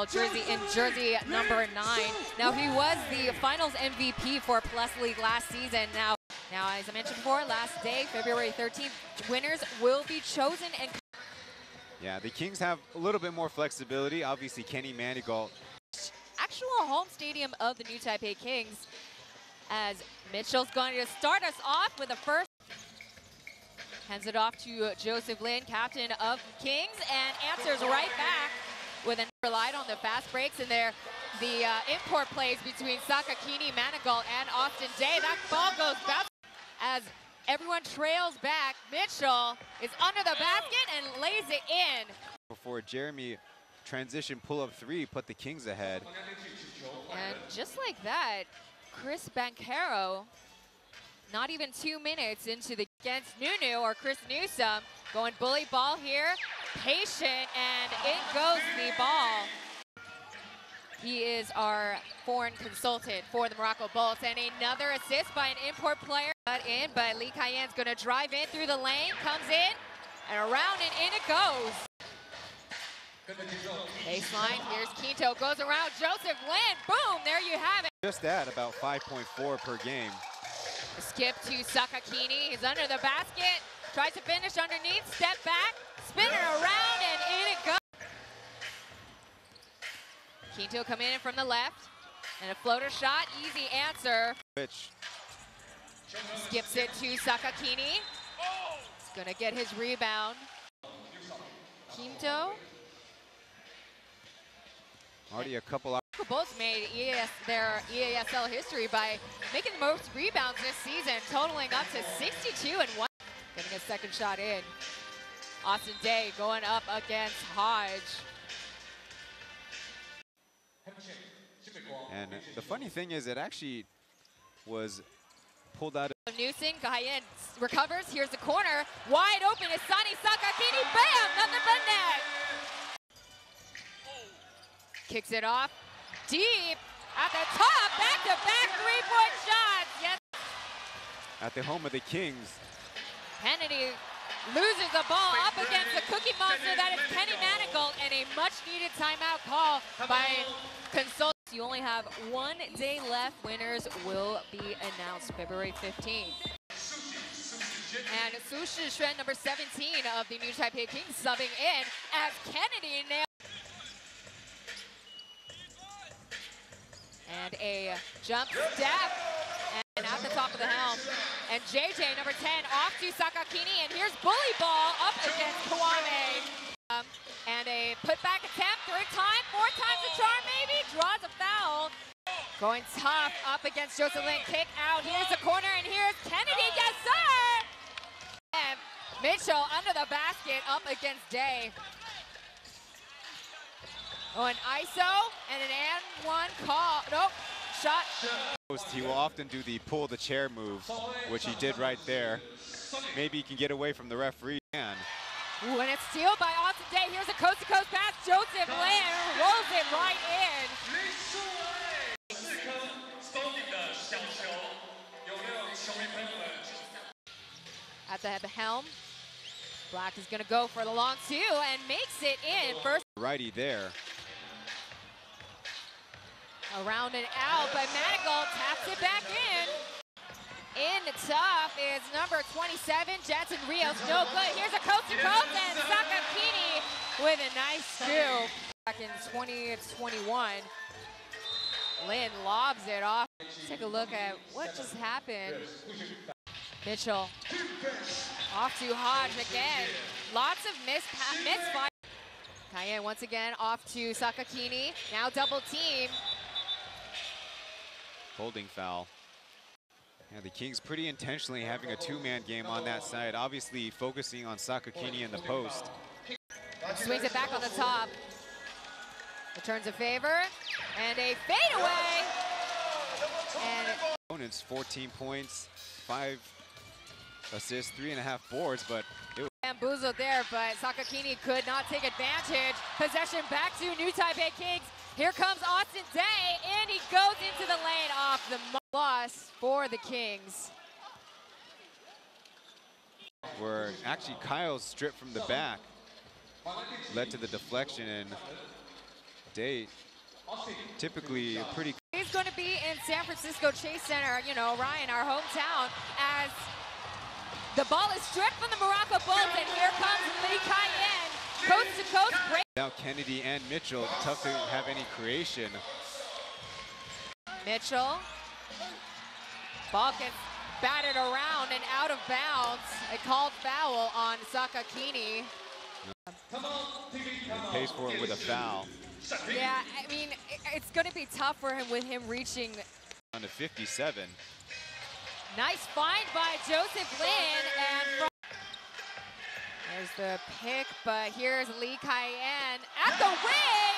jersey in jersey number 9. Now he was the finals MVP for Plus League last season. Now as I mentioned before, last day, February 13th, winners will be chosen. And yeah, the Kings have a little bit more flexibility. Obviously, Kenny Manigault. Actual home stadium of the New Taipei Kings, as Mitchell's going to start us off with a first. Hands it off to Joseph Lin, captain of Kings, and answers right back with an relied on the fast breaks in there. The import plays between Sakakini, Manigault, and Austin Day. That ball goes bounce as everyone trails back. Mitchell is under the basket and lays it in. Before Jeremy transition pull-up 3 put the Kings ahead. And just like that, Chris Banchero, not even 2 minutes into the against Nunu or Chris Newsom, going bully ball here, patient, and in goes the ball. He is our foreign consultant for the Morocco Bulls, and another assist by an import player. But Lee Cayenne's gonna drive in through the lane, comes in, and around and in it goes. Baseline, here's Quinto, goes around, Joseph Lin, boom, there you have it. Just at about 5.4 per game. A skip to Sakakini, he's under the basket, tries to finish underneath, step back, spin it around, and in it goes. Quinto coming in from the left, and a floater shot, easy answer. Which skips it to Sakakini. He's gonna get his rebound. Quinto. Already a couple. Both made their EASL history by making the most rebounds this season, totaling up to 62 and 1. Getting a second shot in. Austin Day going up against Hodge. And the funny thing is, it actually was pulled out of Newson, Cayenne recovers, here's the corner, wide open is Sani Sakakini, bam, nothing but net. Kicks it off, deep, at the top, back-to-back three-point shots, yes. At the home of the Kings. Kennedy loses the ball up against the Cookie Monster, that is Kenny Manigault, and a much-needed timeout call by consultants. You only have 1 day left. Winners will be announced February 15th. And Su Shixuan, number 17 of the New Taipei Kings, subbing in as Kennedy nailed. And a jump step, and at the top of the helm. And JJ, number 10, off to Sakakini, and here's bully ball up against Kwame. And a putback attempt, 3rd time, 4th time's the charm maybe, draws a foul. Going tough up against Joseph Lin, kick out, here's the corner, and here's Kennedy, yes sir! And Mitchell under the basket up against Day. Oh, an ISO and an and 1 call. Nope, shot. He will often do the pull the chair move, which he did right there. Maybe he can get away from the referee. Ooh, and it's steal by Austin Day. Here's a coast-to-coast pass. Joseph Lin rolls it right in. At the helm, Black is going to go for the long 2 and makes it in. First righty there. Around and out, but Manigault taps it back in. In the tough is number 27, Jetson Rios. No good. Here's a coast-to-coast, and Sakakini with a nice scoop. Back in 2021, Lin lobs it off. Let's take a look at what just happened. Mitchell off to Hodge again. Lots of misfire. Cayenne once again off to Sakakini. Now double team. Holding foul. Yeah, the Kings pretty intentionally having a 2-man game on that side, obviously focusing on Sakakini in the post. Swings it back on the top. Returns a favor, and a fadeaway. And opponents 14 points, 5 assists, 3.5 boards, but it was bamboozled there, but Sakakini could not take advantage. Possession back to New Taipei Kings. Here comes Austin Day, and he goes into the lane off the loss for the Kings. Where actually Kyle's strip from the back led to the deflection, and Day, typically a pretty. He's going to be in San Francisco Chase Center, you know, Ryan, our hometown, as the ball is stripped from the Morocco Bulls, and here comes Lee Cayenne, coast to coast break. Now Kennedy and Mitchell, tough to have any creation. Mitchell, ball gets batted around and out of bounds. A called foul on Sakakini. And pays for it with a foul. Yeah, I mean, it's going to be tough for him with him reaching. On to 57. Nice find by Joseph Lin, and there's the pick, but here's Lee Cayenne at the wing.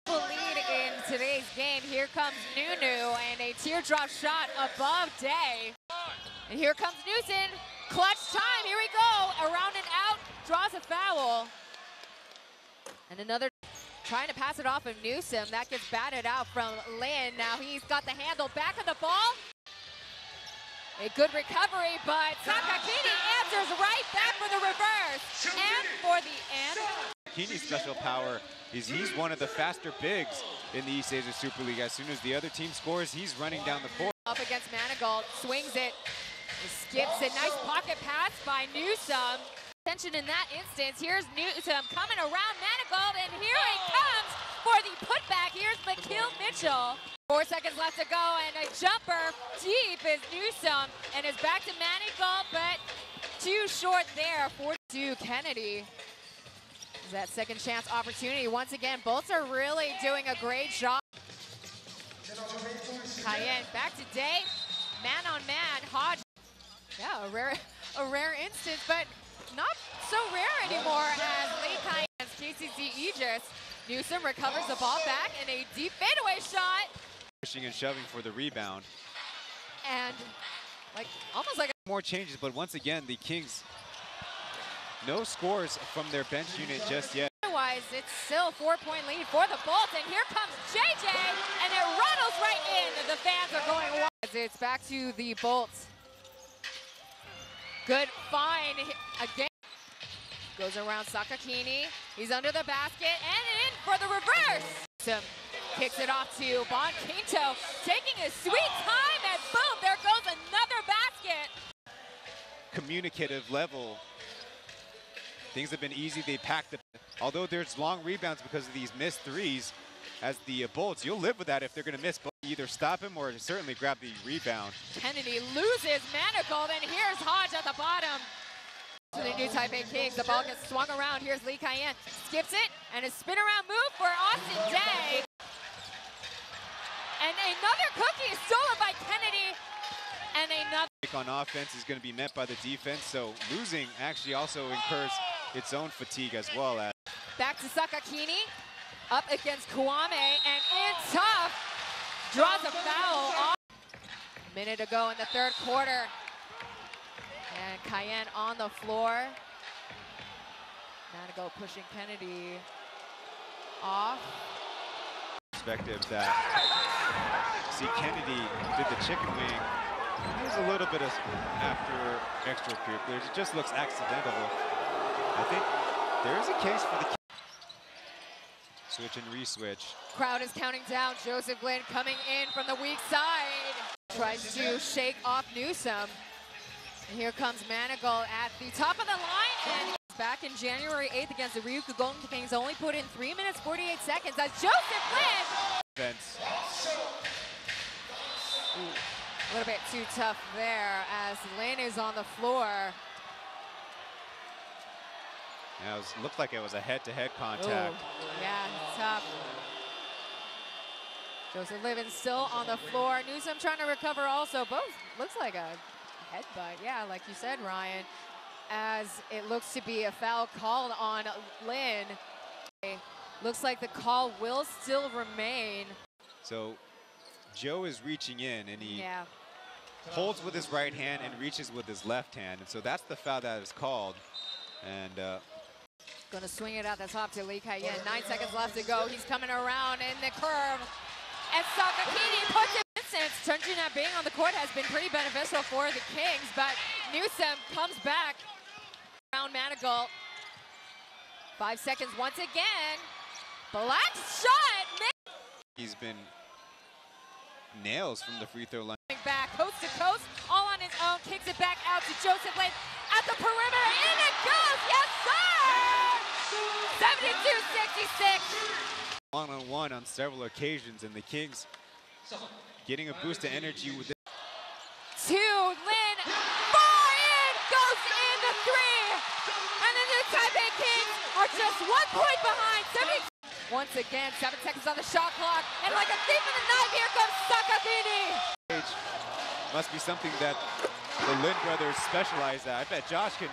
Lead in today's game. Here comes Nunu, and a teardrop shot above Day. And here comes Newson. Clutch time. Here we go. Around and out. Draws a foul. And another trying to pass it off of Newsom. That gets batted out from Lin. Now he's got the handle back of the ball. A good recovery, but Sakakini answers right back for the reverse. And for the end. Sakakini's special power is he's one of the faster bigs in the East Asia Super League. As soon as the other team scores, he's running down the court. Up against Manigault, swings it, skips it. Nice pocket pass by Newsom. Attention in that instance. Here's Newsom coming around Manigault, and here it comes for the putback. Here's McKill Mitchell. 4 seconds left to go, and a jumper deep is Newsom, and it's back to Manigault, but too short there to Kennedy. That second chance opportunity. Once again, both are really doing a great job. Cayenne back to Day, man on man. Hodge, yeah, a rare instance, but not so rare anymore as Lee Cayenne's KCC Aegis. Newsom recovers the ball back in a deep fadeaway shot. Pushing and shoving for the rebound. And almost like more changes, but once again, the Kings, no scores from their bench unit just yet. Otherwise, it's still 4-point lead for the Bolts, and here comes JJ, and it rattles right in. The fans are going wild. It's back to the Bolts. Good find again. Goes around Sakakini. He's under the basket and in for the reverse. Kicks it off to Bon Quinto, taking a sweet time, and boom, there goes another basket. Communicative level. Things have been easy. They packed the. Although there's long rebounds because of these missed threes, as the Bolts, you'll live with that if they're going to miss. Either stop him or certainly grab the rebound. Kennedy loses Manigault, and here's Hodge at the bottom. To the new Taipei Kings, the ball gets swung around. Here's Lee Cayenne, skips it, and a spin around move for Austin Day. And another cookie is stolen by Kennedy, and another. On offense is going to be met by the defense, so losing actually also incurs its own fatigue as well. Back to Sakakini, up against Kwame, and in tough, draws a foul off. Minute to go in the third quarter. And Cayenne on the floor. Manigault pushing Kennedy off. Perspective that, see, Kennedy did the chicken wing. There's a little bit of after extracurriculars. It just looks accidental. I think there is a case for the switch and re-switch. Crowd is counting down. Joseph Lin coming in from the weak side. Tries to shake off Newsom. And here comes Manigault at the top of the line, and back in January 8th against the Ryukyu Golden Kings, only put in 3 minutes 48 seconds as Joseph Lin. A little bit too tough there as Lin is on the floor. Yeah, it looked like it was a head-to-head contact. Ooh, yeah, tough. Joseph Lin still on the floor. Newsom trying to recover also. Both looks like a headbutt, yeah, like you said, Ryan, as it looks to be a foul called on Lin. Looks like the call will still remain. So Joe is reaching in, and he holds with his right hand and reaches with his left hand, and so that's the foul that is called. And gonna swing it at the top to Lee Cayenne. 9 seconds left to go. He's coming around in the curve, and Sakakini puts it. Chunjin being on the court has been pretty beneficial for the Kings, but Newsom comes back around Manigault. 5 seconds once again, Black shot. He's been nails from the free throw line. Back coast to coast, all on his own, kicks it back out to Joseph Lane at the perimeter. In it goes. Yes, sir. 72-66. One-on-one on several occasions, and the Kings getting a boost of energy with it. To Lin, far in, goes in the three, and the new Taipei Kings are just 1 point behind. 70. Once again, 7 seconds on the shot clock, and like a thief in the night, here comes Sakakini. Must be something that the Lin brothers specialize at. I bet Josh can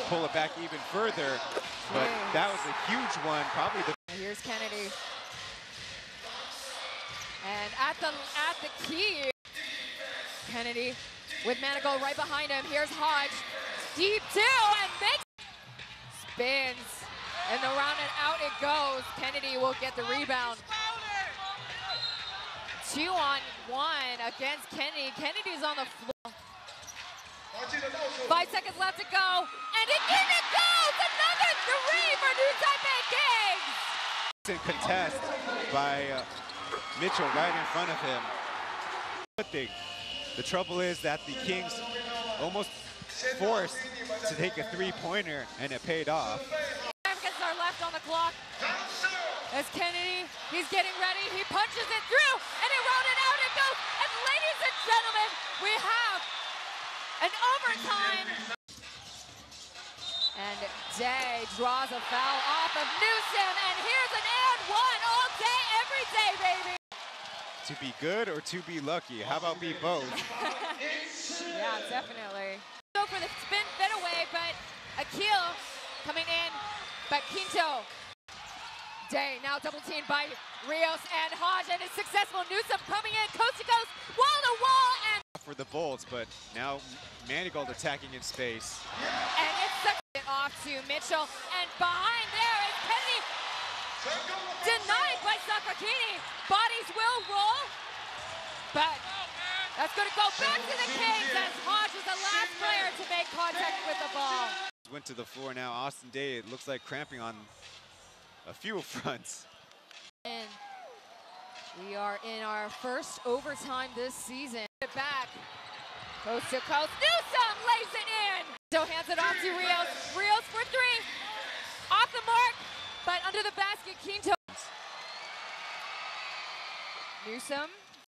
pull it back even further, but that was a huge one. Probably the. Here's Kennedy, and at the key, Kennedy with Manigault right behind him. Here's Hodge, deep two, and makes spins, and around and out it goes. Kennedy will get the rebound. 2-on-1 against Kennedy. Kennedy's on the floor. 5 seconds left to go, and in it goes! Another three for New Taipei Kings! In contest by Mitchell right in front of him. The trouble is that the Kings almost forced to take a three-pointer, and it paid off. 5 seconds are left on the clock. As Kennedy, he's getting ready, he punches it through, and around and out it goes. And ladies and gentlemen, we have an overtime. And Day draws a foul off of Newsom, and here's an and one all day, every day, baby. To be good or to be lucky? How about be both? Yeah, definitely. Go for the spin fit away, but Akil coming in, but Quinto. Day now double teamed by Rios and Hodge, and it's successful. Newsom coming in coast to coast, wall to wall, and for the Bolts, but now Manigault attacking in space. And it's such it off to Mitchell, and behind there is Kennedy, denied by Sakakini. Bodies will roll, but that's going to go back to the Kings as Hodge is the last player to make contact with the ball. Went to the floor now. Austin Day, it looks like cramping on a few fronts. And we are in our first overtime this season. Back, coast to coast. Newsom lays it in. So hands it off to Rios. Rios for three. Off the mark, but under the basket, Quinto. Newsom.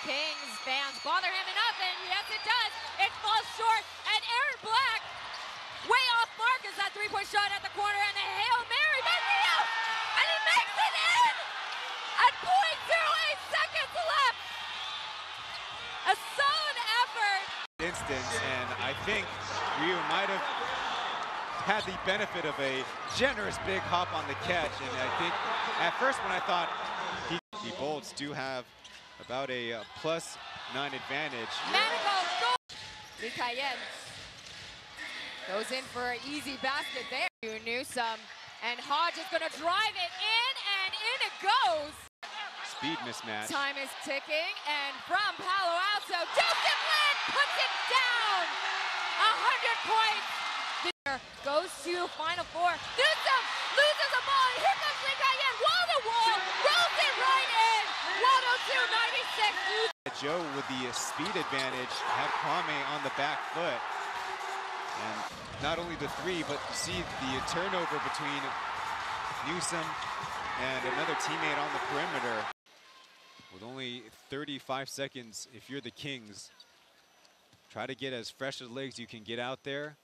Kings fans bother him enough, and yes it does. It falls short, and Aaron Black way off mark is that three-point shot at the corner, and a Hail Mary by Rios, and he makes it in at 0.08 seconds left. A solid effort. Instance, and I think Rio might have had the benefit of a generous big hop on the catch, and I think at first when I thought the Bolts do have about a +9 advantage. Manigault goal. Lee Cayenne goes in for an easy basket there. Newsom, and Hodge is going to drive it in, and in it goes. Speed mismatch. Time is ticking, and from Palo Alto, Joseph Lin puts it down. 100 points. Goes to Final Four. Newsom loses the ball, and here comes Lee Cayenne, wall to wall, rolls it right in. 102-96. Joe with the speed advantage had Kwame on the back foot. And not only the three, but you see the turnover between Newsom and another teammate on the perimeter. With only 35 seconds, if you're the Kings, try to get as fresh as legs you can get out there.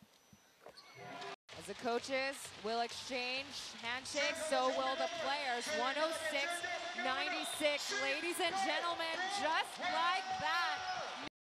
As the coaches will exchange handshakes, so will the players. 106-96, ladies and gentlemen, just like that.